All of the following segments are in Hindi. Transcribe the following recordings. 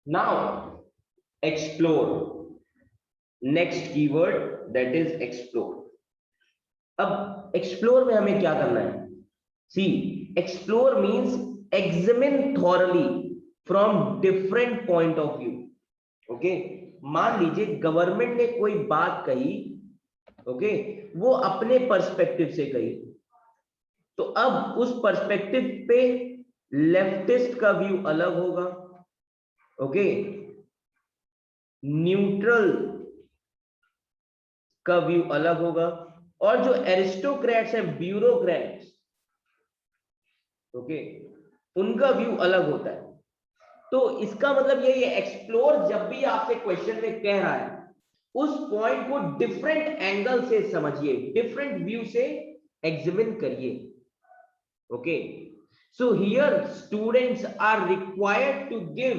Now explore, next keyword that is explore. अब explore में हमें क्या करना है? See, explore means examine thoroughly from different point of view. Okay, मान लीजिए गवर्नमेंट ने कोई बात कही, ओके, वो अपने पर्सपेक्टिव से कही, तो अब उस पर्सपेक्टिव पे लेफ्टिस्ट का व्यू अलग होगा, ओके, न्यूट्रल का व्यू अलग होगा, और जो एरिस्टोक्रेट्स हैं, ब्यूरोक्रेट्स, ओके, उनका व्यू अलग होता है। तो इसका मतलब यही है, एक्सप्लोर जब भी आपसे क्वेश्चन में कह रहा है, उस पॉइंट को डिफरेंट एंगल से समझिए, डिफरेंट व्यू से एग्जामिन करिए। Okay, so here students are required to give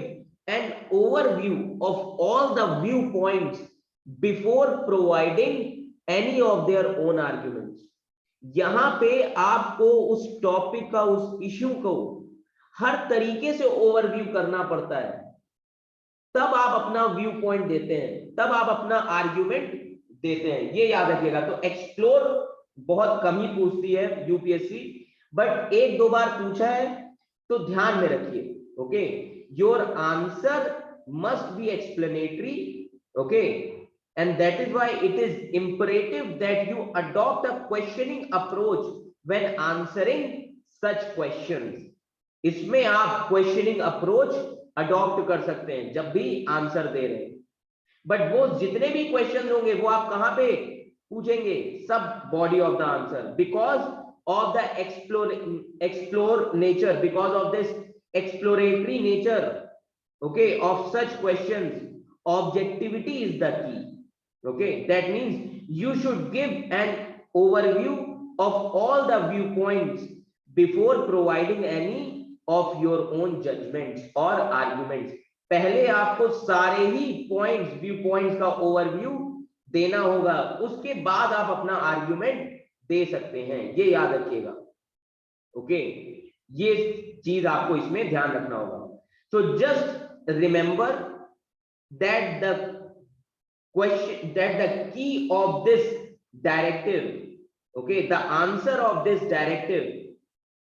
an overview of all the viewpoints before providing any of their own arguments. यहां पे आपको उस टॉपिक का, उस इश्यू को हर तरीके से ओवरव्यू करना पड़ता है, तब आप अपना व्यू पॉइंट देते हैं, तब आप अपना आर्ग्यूमेंट देते हैं, ये याद रखिएगा। तो एक्सप्लोर बहुत कम ही पूछती है यूपीएससी, बट एक दो बार पूछा है तो ध्यान में रखिए। Okay, your answer must be explanatory, okay, and that is why it is imperative that you adopt a questioning approach when answering such questions. इसमें आप क्वेश्चनिंग अप्रोच अडॉप्ट कर सकते हैं जब भी आंसर दे रहे हैं, बट वो जितने भी क्वेश्चन होंगे वो आप कहां पे पूछेंगे? सब body of the answer, because of the explore nature, because of this exploratory nature, okay, of such questions, objectivity is the key. Okay, that means you should give an overview of all the viewpoints before providing any of your own judgments or arguments. पहले आपको सारे ही पॉइंट्स, व्यू पॉइंट्स का ओवरव्यू देना होगा, उसके बाद आप अपना आर्ग्यूमेंट दे सकते हैं, ये याद रखिएगा। ओके, ये चीज आपको इसमें ध्यान रखना होगा। So just remember that the question, that the key of this directive, okay, the answer of this directive,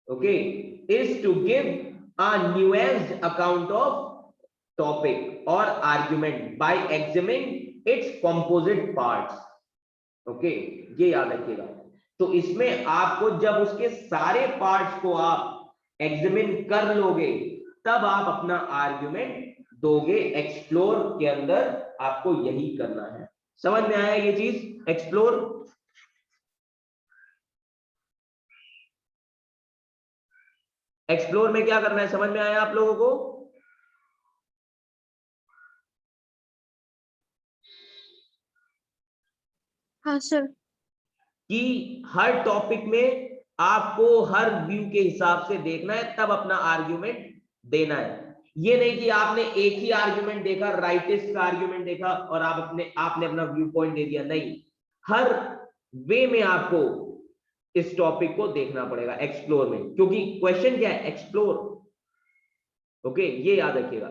okay, is to give a nuanced account of topic or argument by examining its composite parts. okay, ये याद रखिएगा। तो इसमें आपको जब उसके सारे पार्ट्स को आप एग्जामिन कर लोगे, तब आप अपना आर्ग्यूमेंट दोगे। एक्सप्लोर के अंदर आपको यही करना है। समझ में आया ये चीज? एक्सप्लोर, एक्सप्लोर में क्या करना है, समझ में आया आप लोगों को? हाँ सर। कि हर टॉपिक में आपको हर व्यू के हिसाब से देखना है, तब अपना आर्ग्यूमेंट देना है। ये नहीं कि आपने एक ही आर्ग्यूमेंट देखा, राइटिस्ट का आर्ग्यूमेंट देखा और आपने अपना व्यू पॉइंट दे दिया, नहीं, हर वे में आपको इस टॉपिक को देखना पड़ेगा एक्सप्लोर में, क्योंकि क्वेश्चन क्या है? एक्सप्लोर। ओके, ये याद रखिएगा।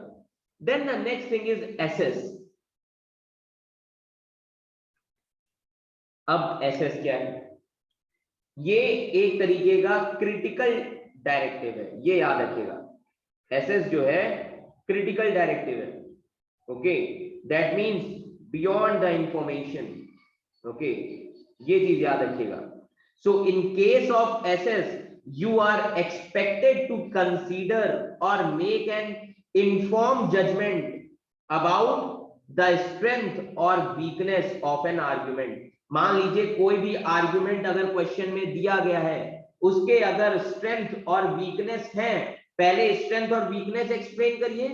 Then the next thing is assess. अब एसेस क्या है? ये एक तरीके का क्रिटिकल डायरेक्टिव है, ये याद रखिएगा। एसेस जो है क्रिटिकल डायरेक्टिव है, okay, that means beyond the information. Okay, ये चीज याद रखिएगा। So in case of assess you are expected to consider or make an informed judgment about the strength or weakness of an argument. मान लीजिए कोई भी आर्गुमेंट अगर क्वेश्चन में दिया गया है, उसके अगर स्ट्रेंथ और वीकनेस है, पहले स्ट्रेंथ और वीकनेस एक्सप्लेन करिए,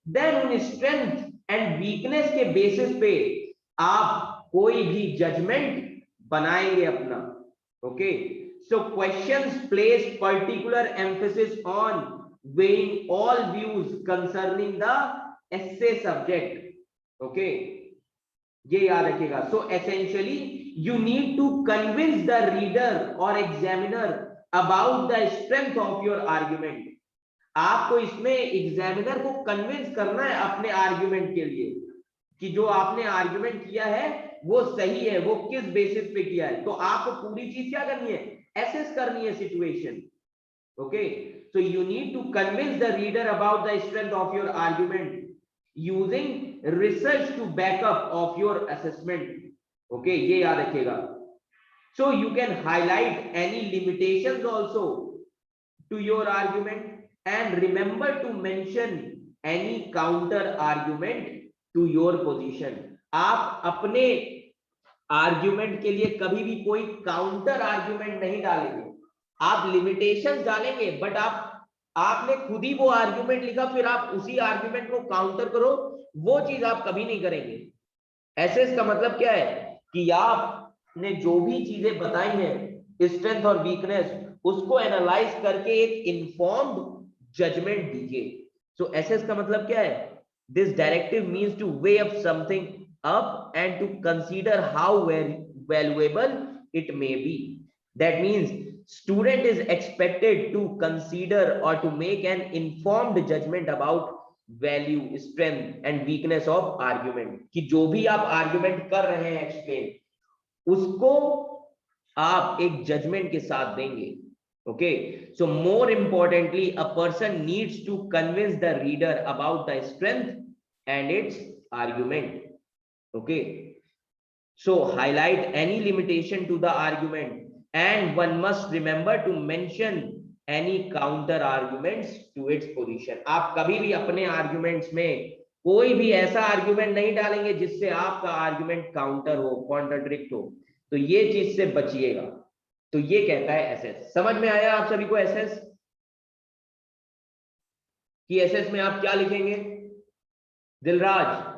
देन उन स्ट्रेंथ एंड वीकनेस के बेसिस पे आप कोई भी जजमेंट बनाएंगे अपना। Okay, so questions place particular emphasis on weighing all views concerning the essay subject. Okay, ये याद रखिएगा। So essentially you need to convince the reader or examiner about the strength of your argument. आपको इसमें एग्जामिनर को कन्विंस करना है अपने आर्ग्यूमेंट के लिए कि जो आपने आर्ग्यूमेंट किया है वो सही है, वो किस बेसिस पे किया है। तो आपको पूरी चीज क्या करनी है, एसेस करनी है situation. Okay, so you need to convince the reader about the strength of your argument using research to back up of your assessment. Okay, ये याद रखिएगा। So you can highlight any limitations also to your argument and remember to mention any counter argument to your position. आप अपने आर्ग्यूमेंट के लिए कभी भी कोई काउंटर आर्ग्यूमेंट नहीं डालेंगे, आप लिमिटेशंस डालेंगे, बट आपने खुद ही वो आर्ग्यूमेंट लिखा फिर आप उसी आर्ग्यूमेंट को काउंटर करो, वो चीज आप कभी नहीं करेंगे। एसेस का मतलब क्या है कि आपने जो भी चीजें बताई हैं स्ट्रेंथ और वीकनेस, उसको एनालाइज करके एक इन्फॉर्म्ड जजमेंट दीजिए। सो एसेस का मतलब क्या है, this directive means two way up something up and to consider how valuable it may be. That means student is expected to consider or to make an informed judgment about value, strength and weakness of argument. कि जो भी आप argument कर रहे हैं explain, उसको आप एक judgment के साथ देंगे। Okay, so more importantly a person needs to convince the reader about the strength and its argument. Okay, so highlight any limitation to the argument and one must remember to mention any counter arguments to its position. आप कभी भी अपने arguments में कोई भी ऐसा argument नहीं डालेंगे जिससे आपका argument counter हो, contradict हो, तो ये चीज से बचिएगा। तो ये कहता है एसएस। समझ में आया आप सभी को एसएस कि एसएस में आप क्या लिखेंगे? Dilraj,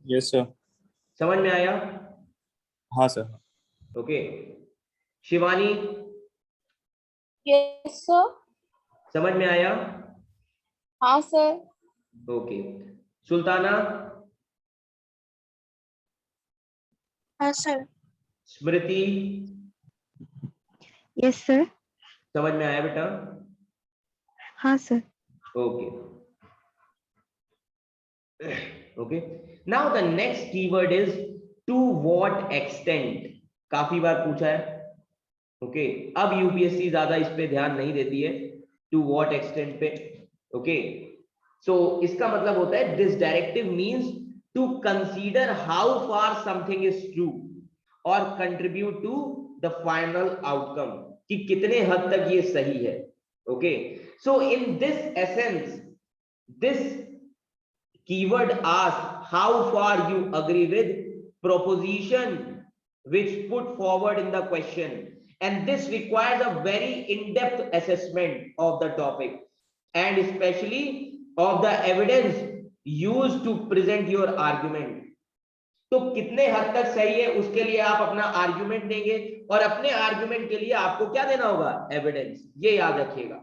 yes sir. समझ में आया? हाँ sir. Okay, Shivani, yes sir. समझ में आया? हाँ सर। ओके, सुल्ताना, हाँ सर। स्मृति, यस सर। समझ में आया बेटा? हाँ sir. Okay okay, now the next keyword is to what extent. काफी बार पूछा है। ओके, अब यूपीएससी ज्यादा इस पे ध्यान नहीं देती है टू व्हाट एक्सटेंट पे। ओके, सो इसका मतलब होता है this directive means to consider how far something is true और contribute to the final outcome, कि कितने हद तक ये सही है। Okay, so in this essence this keyword asks how far you agree with proposition which put forward in the question, and this requires a very in-depth assessment of the topic and especially of the evidence used to present your argument. तो कितने हद तक सही है उसके लिए आप अपना आर्ग्यूमेंट देंगे और अपने आर्ग्यूमेंट के लिए आपको क्या देना होगा? एविडेंस। ये याद रखिएगा।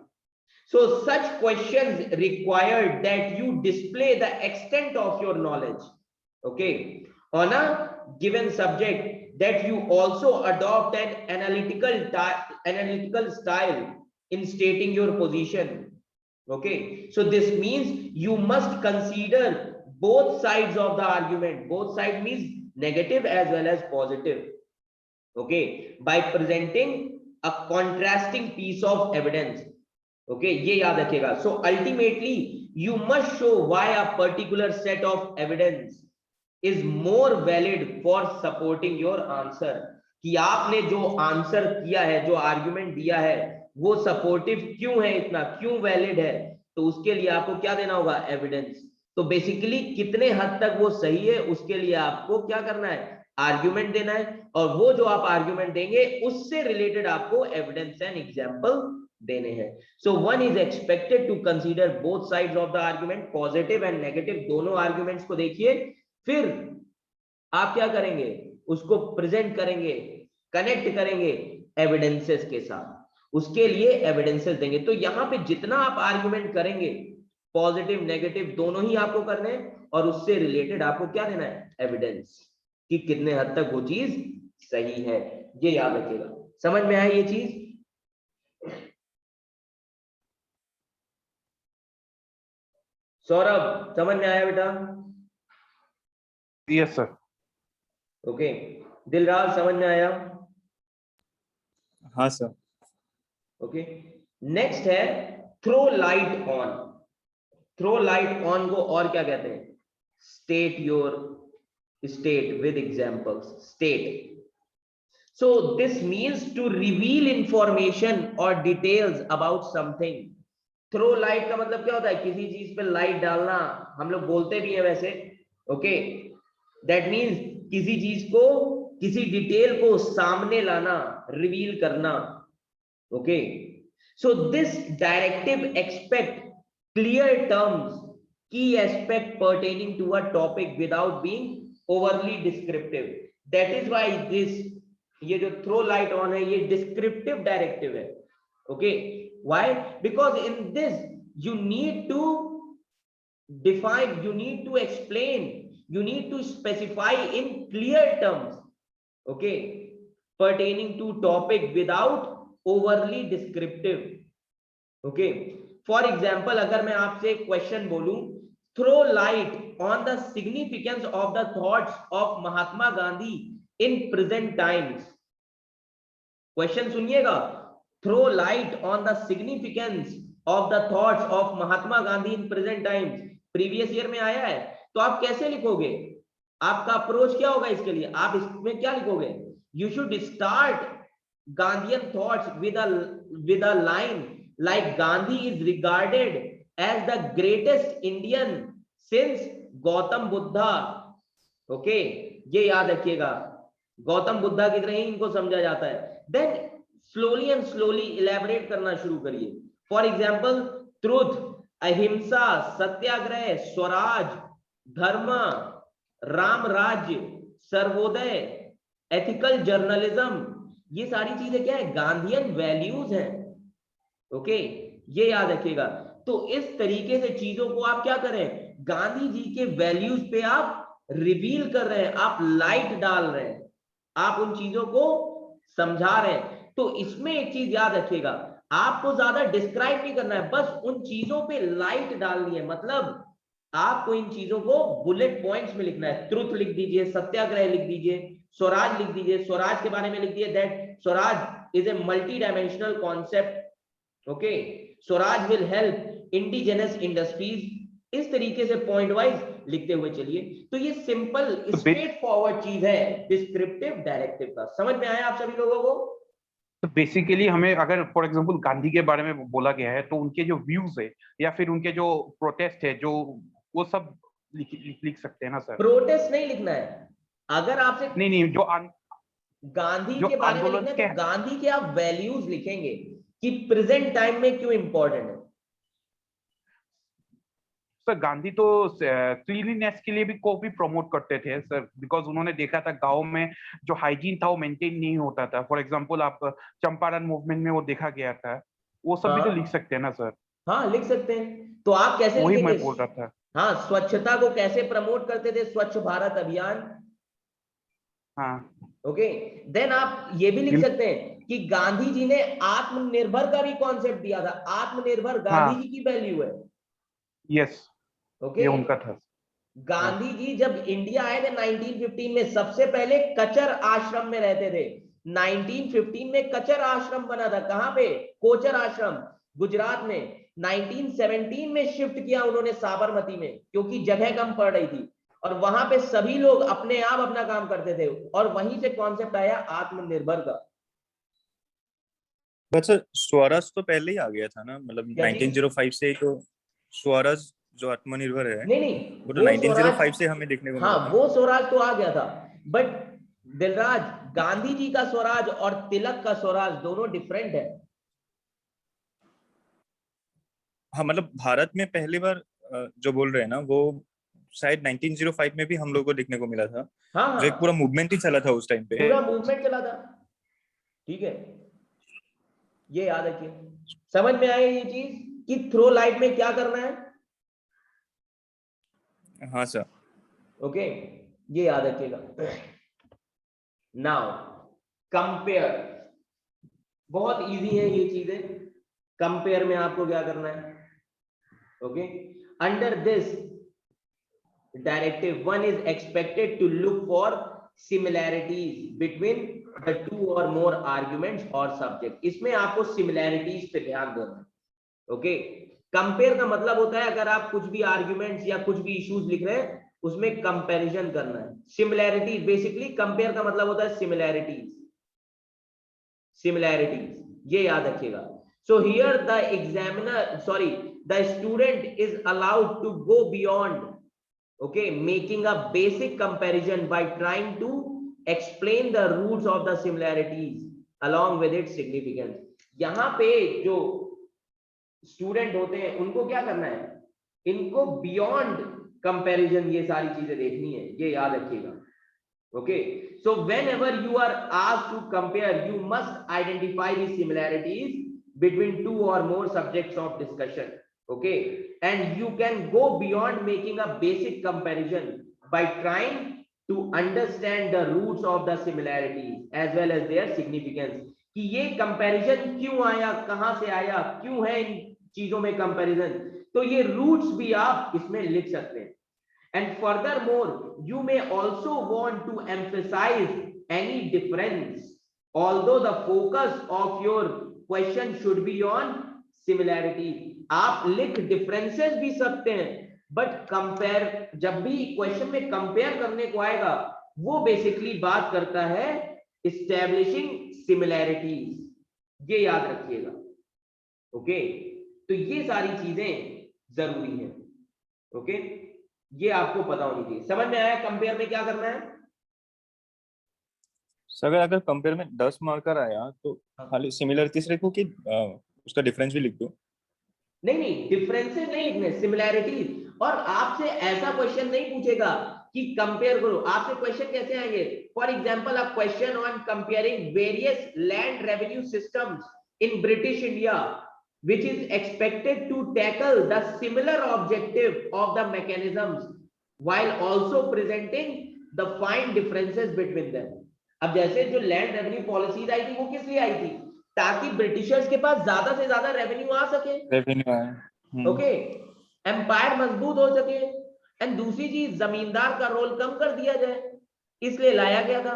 So such questions require that you display the extent of your knowledge, okay, on a given subject, that you also adopt an analytical style in stating your position. Okay, so this means you must consider both sides of the argument. Both sides means negative as well as positive. Okay, by presenting a contrasting piece of evidence. Okay, ये याद रखिएगा। So ultimately you must show why a particular set of evidence is more valid for supporting your answer, कि आपने जो आंसर किया है, जो आर्गुमेंट दिया है, वो सपोर्टिव क्यों है, इतना क्यों वैलिड है। तो उसके लिए आपको क्या देना होगा? एविडेंस। तो बेसिकली कितने हद तक वो सही है उसके लिए आपको क्या करना है? आर्गुमेंट देना है, और वो जो आप आर्गुमेंट देंगे उससे रिलेटेड आपको एविडेंस एंड एग्जांपल देने हैं। So one is expected to consider both sides of the argument, positive and negative दोनों आर्गुमेंट्स को देखिए, फिर आप क्या करेंगे? उसको प्रेजेंट करेंगे, कनेक्ट करेंगे एविडेंसेस के साथ, उसके लिए एविडेंसेस देंगे। तो यहां पे जितना आप आर्गुमेंट करेंगे, पॉजिटिव नेगेटिव दोनों ही आपको करने हैं, और उससे रिलेटेड आपको क्या देना है? एविडेंस, कि कितने हद तक वो चीज सही है। ये याद रखिएगा। समझ में आया ये चीज? सौरभ समझ में आया बेटा? Yes sir. ओके, दिलराज समझ में आया? हाँ सर। ओके, नेक्स्ट है throw light on. Throw light on को और क्या कहते हैं? State your state with examples. State, so this means to reveal information or details about something. Throw light का मतलब क्या होता है? किसी चीज पे लाइट डालना, हम लोग बोलते भी हैं वैसे। ओके, दैट मीन्स किसी चीज को, किसी डिटेल को सामने लाना, रिवील करना। Okay, so this directive expect clear terms, key aspect pertaining to a topic without being overly descriptive. That is why this, ये जो थ्रो लाइट ऑन है ये डिस्क्रिप्टिव डायरेक्टिव है। Okay, why? Because in this you need to define, you need to explain, you need to specify in clear terms, okay, pertaining to topic without overly descriptive. okay, for example, अगर मैं आपसे एक क्वेश्चन बोलूं, throw light on the significance of the thoughts of Mahatma Gandhi in present times. Question सुनिएगा, throw light on the significance of the thoughts of Mahatma Gandhi in present times. Previous year में आया है, तो आप कैसे लिखोगे? आपका अप्रोच क्या होगा इसके लिए? आप इसमें क्या लिखोगे? You should start Gandhian thoughts with a line like Gandhi is regarded as the greatest Indian since Gautam Buddha. Okay, ये याद रखिएगा, गौतम बुद्धा की तरह ही इनको समझा जाता है। Then slowly and slowly elaborate करना शुरू करिए। फॉर एग्जाम्पल, ट्रुथ, अहिंसा, सत्याग्रह, स्वराज, धर्म, राम राज्य, सर्वोदय, एथिकल जर्नलिज्म, ये सारी चीजें क्या है? गांधीयन वैल्यूज हैं। ओके, ये याद रखिएगा। तो इस तरीके से चीजों को आप क्या करें? गांधी जी के वैल्यूज पे आप रिवील कर रहे हैं, आप लाइट डाल रहे हैं, आप उन चीजों को समझा रहे हैं। तो इसमें एक चीज याद रखिएगा, आपको ज्यादा डिस्क्राइब नहीं करना है, बस उन चीजों पे लाइट डालनी है। मतलब आपको इन चीजों को बुलेट पॉइंट्स में लिखना है। ट्रुथ लिख दीजिए, सत्याग्रह लिख दीजिए, स्वराज लिख दीजिए, स्वराज के बारे में लिख दिए that Swaraj is a multi dimensional concept. Okay, Swaraj will help indigenous industries. इस तरीके से पॉइंट वाइज लिखते हुए चलिए। तो ये सिंपल स्ट्रेट फॉरवर्ड चीज है डिस्क्रिप्टिव डायरेक्टिव का। समझ में आया आप सभी लोगों को? तो बेसिकली हमें अगर फॉर एग्जांपल गांधी के बारे में बोला गया है, तो उनके जो व्यूज है या फिर उनके जो प्रोटेस्ट है, जो वो सब लिख सकते हैं ना सर? प्रोटेस्ट नहीं लिखना है। अगर आपसे नहीं, गांधी जो के बारे में आंदोलन लिखना है तो गांधी के आप वैल्यूज लिखेंगे कि प्रेजेंट टाइम में क्यों इंपॉर्टेंट है। सर गांधी तो क्लीनलीनेस के लिए को भी प्रमोट करते थे सर, बिकॉज उन्होंने देखा था गांव में जो हाइजीन था वो मेंटेन नहीं होता था। फॉर एग्जांपल आप चंपारण मूवमेंट में वो देखा गया था, वो सब भी तो लिख सकते हैं ना सर? हाँ, लिख सकते हैं। तो आप कैसे वही लिखेंगे? मैं बोल रहा था। हाँ, स्वच्छता को कैसे प्रमोट करते थे? स्वच्छ भारत अभियान। हाँ, ओके, देन आप ये भी लिख सकते हैं कि गांधी जी ने आत्मनिर्भर का भी कॉन्सेप्ट दिया था। आत्मनिर्भर गांधी जी की वैल्यू है। यस, ओके, ये उनका था। गांधी जी जब इंडिया आए थे 1915 में, सबसे पहले कचर आश्रम में रहते थे। 1915 में कचर आश्रम बना था। कहां पे? कोचर आश्रम, गुजरात में। 1917 में शिफ्ट किया उन्होंने साबरमती में, क्योंकि जगह कम पड़ रही थी और वहां पे सभी लोग अपने आप अपना काम करते थे, और वहीं से कॉन्सेप्ट आया आत्मनिर्भर का। बट सर स्वराज तो पहले ही आ गया था ना, मतलब क्या चीज? 1905 से ही तो स्वराज जो आत्मनिर्भर है नहीं नहीं, वो तो वो 1905 स्वराज, से हमें देखने को हाँ मिला था। वो स्वराज तो आ गया था, बट दिलराज, गांधी जी का स्वराज और तिलक का स्वराज दोनों डिफरेंट है। हाँ मतलब भारत में पहली बार जो बोल रहे हैं ना वो शायद 1905 में भी हम लोगों को देखने को मिला था। हाँ जो एक पूरा हाँ, मूवमेंट ही चला था उस टाइम पे। पूरा मूवमेंट चला था। ठीक है, ये याद रखिए। समझ में आए ये चीज कि थ्रो लाइट में क्या करना है? हाँ सर। ओके, ये याद रखिएगा। नाउ कंपेयर, बहुत इजी है ये चीजें। कंपेयर में आपको क्या करना है? Okay, under this directive one is expected to look for similarities between the two or more arguments और सब्जेक्ट। इसमें आपको सिमिलैरिटीज पे ध्यान देना है। ओके, कंपेयर का मतलब होता है अगर आप कुछ भी आर्ग्यूमेंट्स या कुछ भी इश्यूज लिख रहे हैं उसमें कंपैरिजन करना है। सिमिलैरिटी, बेसिकली कंपेयर का मतलब होता है सिमिलैरिटीज, सिमिलैरिटीज, ये याद रखिएगा। So here the examiner, sorry, the student is allowed to go beyond, okay, making a basic comparison by trying to explain the roots of the similarities along with its significance। यहाँ पे जो स्टूडेंट होते हैं उनको क्या करना है? इनको बियॉन्ड कंपैरिजन ये सारी चीजें देखनी है, ये याद रखिएगा। Okay, so whenever you are asked to compare, you must identify the similarities between two or more subjects of discussion, okay, and you can go beyond making a basic comparison by trying to understand the roots of the similarities as well as their significance, कि ये कंपैरिजन क्यों आया, कहां से आया, क्यों है इन चीजों में कंपैरिजन, तो ये रूट्स भी आप इसमें लिख सकते हैं। And furthermore, you may also want to emphasize any difference, although the focus of your question should be on similarity। आप लिख डिफरेंसेस भी सकते हैं, बट कंपेयर, जब भी क्वेश्चन में कंपेयर करने को आएगा वो बेसिकली बात करता है एस्टैब्लिशिंग सिमिलैरिटीज, ये याद रखिएगा। ओके, तो ये सारी चीजें जरूरी है। ओके, ये आपको पता होनी चाहिए। समझ में आया कंपेयर में क्या करना है? सर अगर कंपेयर में 10 मार्कर आया तो खाली सिमिलरिटीज लिखो कि उसका डिफरेंस भी लिख दो? नहीं नहीं, डिफरेंसेस नहीं लिखने, सिमिलैरिटीज। और आपसे ऐसा क्वेश्चन नहीं पूछेगा कि कंपेयर करो, आपसे क्वेश्चन कैसे आएंगे? For example a question on comparing various land revenue systems in British India which is expected to tackle the similar objective of the mechanisms while also presenting the fine differences between them। अब जैसे जो लैंड रेवेन्यू पॉलिसीज आई थी वो किस लिए आई थी? ताकि ब्रिटिशर्स के पास ज्यादा से ज्यादा रेवेन्यू आ सके, रेवेन्यू आए, ओके, एम्पायर मजबूत हो सके, एंड दूसरी चीज जमींदार का रोल कम कर दिया जाए, इसलिए लाया गया था।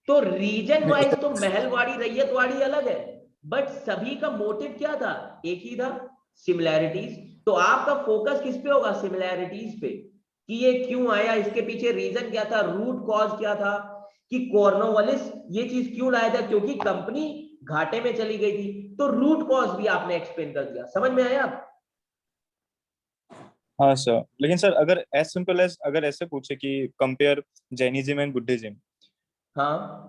तो रीजन वाइज तो महलवाड़ी रैयतवाड़ी अलग है, बट सभी का मोटिव क्या था? एक ही था, सिमिलैरिटीज। तो आपका फोकस किस पे होगा? सिमिलैरिटीज पे, कि ये क्यों आया, इसके पीछे रीजन क्या था, रूट कॉज क्या था, कि कॉर्नवालिस ये चीज क्यों लाया था, क्योंकि कंपनी घाटे में चली गई थी, तो रूट कॉज भी आपने एक्सप्लेन कर दिया। समझ में आया आप? हाँ सर, लेकिन सर अगर एज सिंपल एज अगर ऐसे पूछे कि कंपेयर जैनिज्म एंड बुद्धिज्म, हाँ,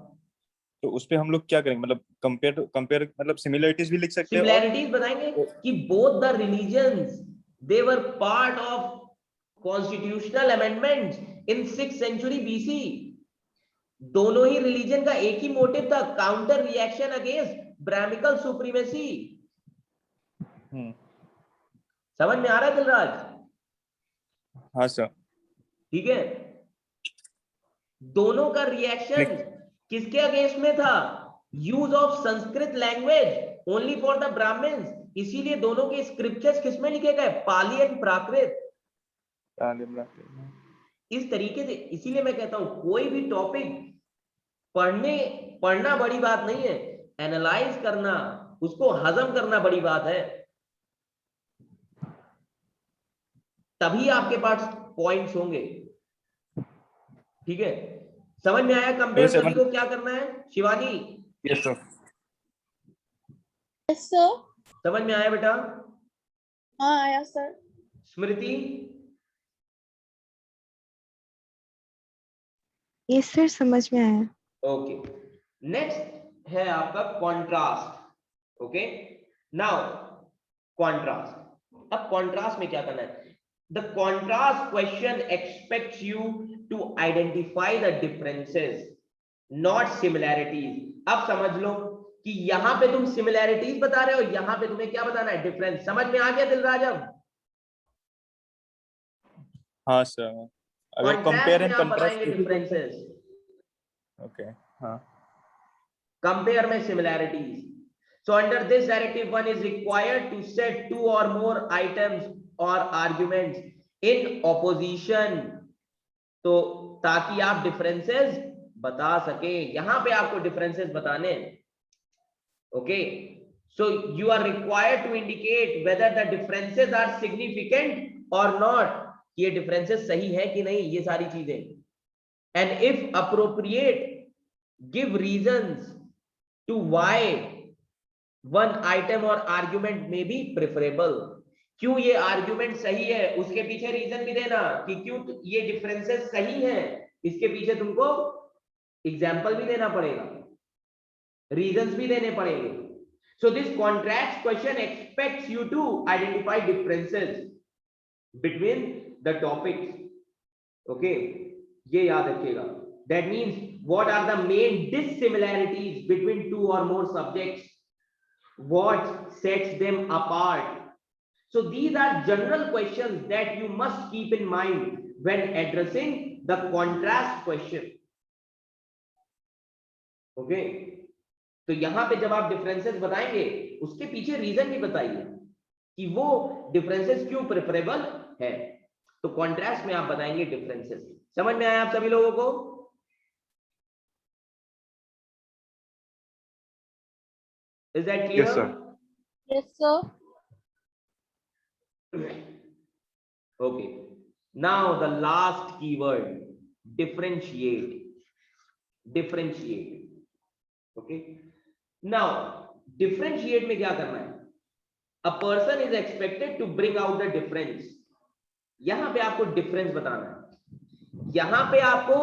तो उस पे हम लोग क्या करेंगे? मतलब कंपेयर मतलब सिमिलरिटीज भी लिख सकते हैं सिमिलैरिटीज बताएंगे कि both the religions they were part of constitutional amendments in 6th century BC. दोनों ही रिलीजन का एक ही मोटिव था, counter reaction against Brahmical supremacy. समझ में आ रहा है दिलराज? हाँ सर, ठीक है, दोनों का रिएक्शन किसके अगेंस्ट में था? Use of Sanskrit language only for the Brahmins. इसीलिए दोनों के स्क्रिप्चर्स किसमें लिखे गए? पाली एंड प्राकृत। इस तरीके से, इसीलिए मैं कहता हूं कोई भी टॉपिक पढ़ना बड़ी बात नहीं है, एनालाइज करना, उसको हजम करना बड़ी बात है, तभी आपके पास पॉइंट्स होंगे। ठीक है, समझ में आया कंपेयर सभी को क्या करना है? Shivani? Yes sir. Yes sir. समझ में आया बेटा? हाँ आया सर। स्मृति? यस सर, समझ में आया। ओके, नेक्स्ट है आपका कॉन्ट्रास्ट। Okay, now contrast. अब कॉन्ट्रास्ट में क्या करना है? The contrast question expects you to identify the differences not similarities. अब समझ लो कि यहां पे तुम सिमिलैरिटीज बता रहे हो, यहां पे तुम्हें क्या बताना है? डिफरेंस। समझ में आ गया दिलराज? अब हाँ सर, अगर compare and contrast differences. Okay, हाँ कंपेयर में similarities. So under this directive, one is required to set 2 or more items or arguments in opposition. तो ताकि आप डिफरेंसेस बता सके, यहां पे आपको डिफरेंसेस बताने. Okay, so you are required to indicate whether the differences are significant or not. ये डिफरेंसेस सही है कि नहीं, ये सारी चीजें. And if appropriate, give reasons to why one item or argument may be preferable. क्यों ये आर्ग्यूमेंट सही है, उसके पीछे रीजन भी देना कि क्यों ये डिफरेंसेस सही हैं. इसके पीछे तुमको एग्जांपल भी देना पड़ेगा, रीजंस भी देने पड़ेंगे. So this contrast question expects you to identify differences between the topics. Okay, ये याद रखिएगा. That means what are the main dissimilarities between two or more subjects? What sets them apart? So these are general questions that you must keep in mind when addressing the contrast question. Okay, तो यहां पे जब आप डिफरेंसेस बताएंगे उसके पीछे रीजन भी बताइए कि वो डिफरेंसेस क्यों प्रेफरेबल है. तो कॉन्ट्रास्ट में आप बताएंगे डिफरेंसेस. समझ में आया आप सभी लोगों को? Is that clear? Yes, sir. Yes, sir. Okay, now the last keyword, differentiate. Differentiate. Okay, now differentiate में क्या करना है? A person is expected to bring out the difference. यहां पे आपको डिफरेंस बताना है. यहां पे आपको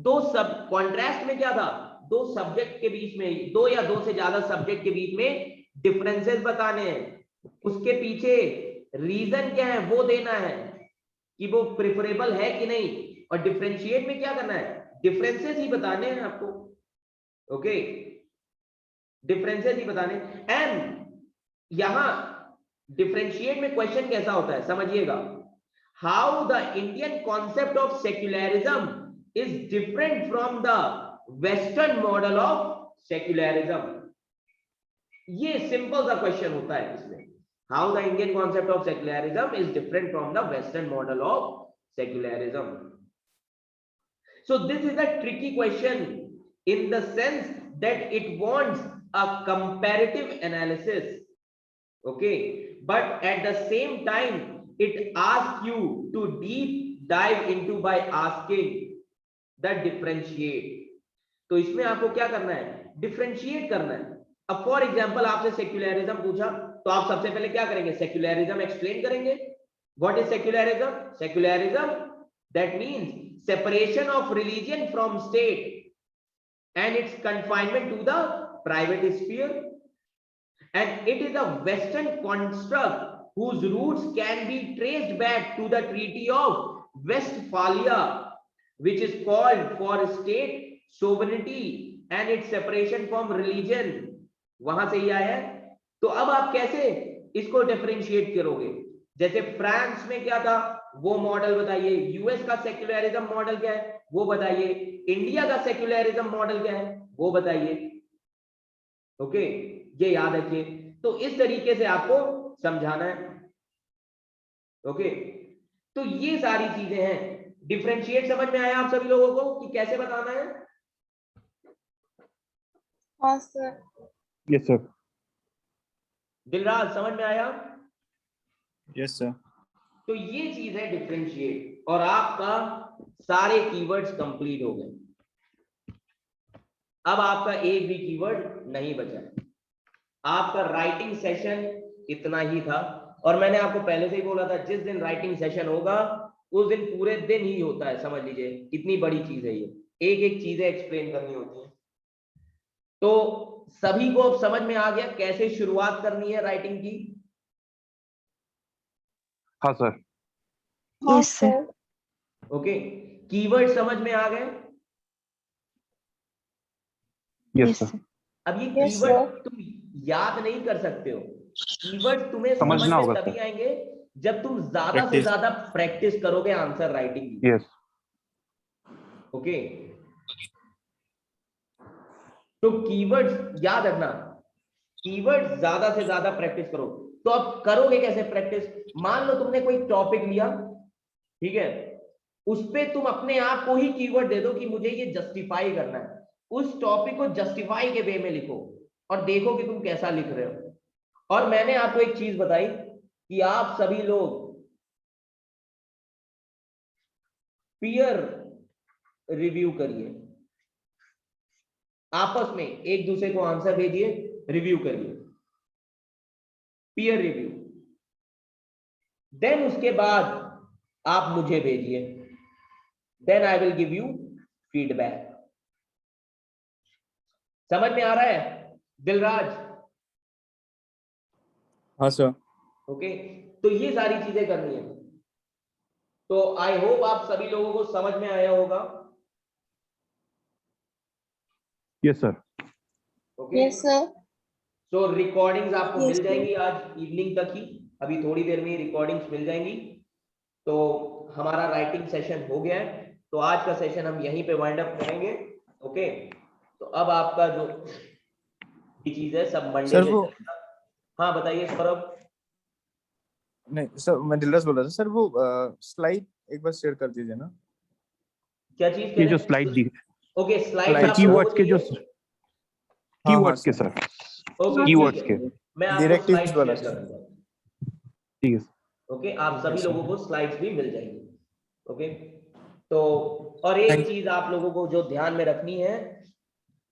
दो सब, कॉन्ट्रास्ट में क्या था, दो सब्जेक्ट के बीच में, दो या दो से ज्यादा सब्जेक्ट के बीच में डिफरेंसेस बताने हैं. उसके पीछे रीजन क्या है वो देना है कि वो प्रेफरेबल है कि नहीं. और डिफरेंशिएट में क्या करना है, डिफरेंसेस ही बताने हैं आपको. ओके, डिफरेंसेस ही बताने. एंड यहां डिफरेंशिएट में क्वेश्चन कैसा होता है समझिएगा. How the Indian concept of secularism is different from the western model of secularism. ये सिंपल सा क्वेश्चन होता है इसमें. How the Indian concept of secularism is different from the Western model of secularism. So this is a tricky question in the sense that it wants a comparative analysis. Okay, but at the same time it asks you to deep dive into by asking the differentiate. तो इसमें आपको क्या करना है, डिफरेंशिएट करना है. अब फॉर एग्जांपल आपसे सेक्युलरिज्म पूछा तो आप सबसे पहले क्या करेंगे, सेक्युलरिज्म एक्सप्लेन करेंगे. What is secularism? Secularism that means separation of religion from state and its confinement to the private sphere, and it is a western construct whose roots can be traced back to the Treaty of Westphalia, which is called for state sovereignty and its separation from religion. वहां से ही आया है. तो अब आप कैसे इसको डिफरेंशिएट करोगे? जैसे फ्रांस में क्या था वो मॉडल बताइए, यूएस का सेक्युलरिज्म मॉडल क्या है वो बताइए, इंडिया का सेक्युलरिज्म मॉडल क्या है वो बताइए. ओके, ये याद रखिए. तो इस तरीके से आपको समझाना है. ओके, तो ये सारी चीजें हैं. डिफरेंशिएट समझ में आया आप सभी लोगों को कि कैसे बताना है? हाँ सर. Yes, sir. दिलराज समझ में आया? Yes sir. तो ये चीज है डिफरेंशिएट, और आपका सारे कीवर्ड्स कंप्लीट हो गए. अब आपका एक भी कीवर्ड नहीं बचा. आपका राइटिंग सेशन इतना ही था, और मैंने आपको पहले से ही बोला था जिस दिन राइटिंग सेशन होगा उस दिन पूरे दिन ही होता है. समझ लीजिए इतनी बड़ी चीज है ये, एक एक चीजें एक्सप्लेन करनी होती है. तो सभी को अब समझ में आ गया कैसे शुरुआत करनी है राइटिंग की? हाँ सर. हाँ Yes, sir. Sir. Okay, keyword समझ में आ गए? Yes, Yes, sir. sir. अब ये Yes, कीवर्ड तुम याद नहीं कर सकते हो. कीवर्ड तुम्हें समझ समझना में होगा, तभी सर. आएंगे जब तुम ज्यादा से Practice. ज्यादा प्रैक्टिस करोगे आंसर राइटिंग की. Yes. ओके, तो कीवर्ड्स याद रखना, कीवर्ड्स ज्यादा से ज्यादा प्रैक्टिस करो। तो अब करोगे कैसे प्रैक्टिस? मान लो तुमने कोई टॉपिक लिया, ठीक है, उस पे तुम अपने आप को ही कीवर्ड दे दो कि मुझे ये जस्टिफाई करना है। उस टॉपिक को जस्टिफाई के वे में लिखो और देखो कि तुम कैसा लिख रहे हो। और मैंने आपको एक चीज बताई कि आप सभी लोग पीयर रिव्यू करिए, आपस में एक दूसरे को आंसर भेजिए, रिव्यू करिए, पीयर रिव्यू। देन उसके बाद आप मुझे भेजिए, then I will give you feedback. समझ में आ रहा है दिलराज? हाँ सर। ओके, तो ये सारी चीजें करनी है। तो आई होप आप सभी लोगों को समझ में आया होगा। Yes sir. Okay, Yes, sir. तो रिकॉर्डिंग्स आपको Yes, मिल sir. जाएंगी आज इवनिंग तक ही, अभी थोड़ी देर में रिकॉर्डिंग्स मिल जाएंगी। तो हमारा राइटिंग सेशन हो गया है, तो आज का सेशन हम यहीं पे वाइंड अप करेंगे। ओके, तो अब आपका जो चीज है सब मंडे सर से वो चलेगा। हाँ बताइए सौरभ। नहीं सर, मैं दिलराज बोल रहा था सर, वो स्लाइड एक बार शेयर कर दीजिए ना। क्या चीज कह ये रहे जो हैं? स्लाइड दी ओके, स्लाइड Slide आप कीवर्ड्स के जो हाँ कीवर्ड्स के सर, सर ओके कीवर्ड्स ठीक के। है, मैं आपको डायरेक्टिव्स स्लाइड वाला शेयर कर सर। दूंगा। ठीक है ओके, आप ठीक है सभी सर। लोगों को स्लाइड्स भी मिल जाएंगी। ओके, तो और एक थैंक चीज आप लोगों को जो ध्यान में रखनी है,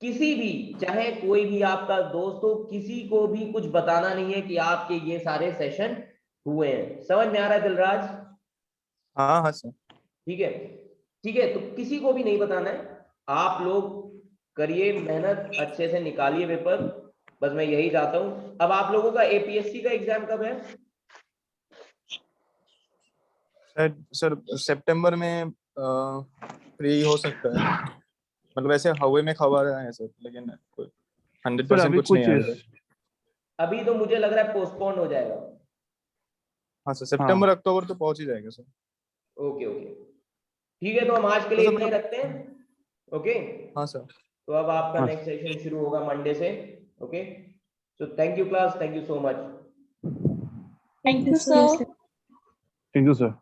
किसी भी, चाहे कोई भी आपका दोस्त हो, किसी को भी कुछ बताना नहीं है कि आपके ये सारे सेशन हुए हैं। समझ में आ रहा है दिलराज? हाँ हाँ सर। ठीक है, ठीक है, तो किसी को भी नहीं बताना है। आप लोग करिए मेहनत, अच्छे से निकालिए पेपर, बस मैं यही चाहता हूं। अब आप लोगों का एपीएससी का एग्जाम कब है? शायद सर सितंबर में फ्री हो सकता है, मतलब ऐसे हवा में खबर है सर, लेकिन 100% सर अभी कुछ नहीं कुछ है अभी तक। अभी तो मुझे लग रहा है पोस्टपोन हो जाएगा। हाँ सर, हाँ सितंबर अक्टूबर तो पहुंच ही जाएगा सर। ओके ओके, ठीक है, तो हम आज के तो लिए सर इतना ही मतलब रखते हैं। ओके, हाँ सर। तो अब आपका हाँ नेक्स्ट सेशन शुरू होगा मंडे से। Okay, so thank you class, thank you so much. Thank you, Yes, sir. sir. Thank you sir.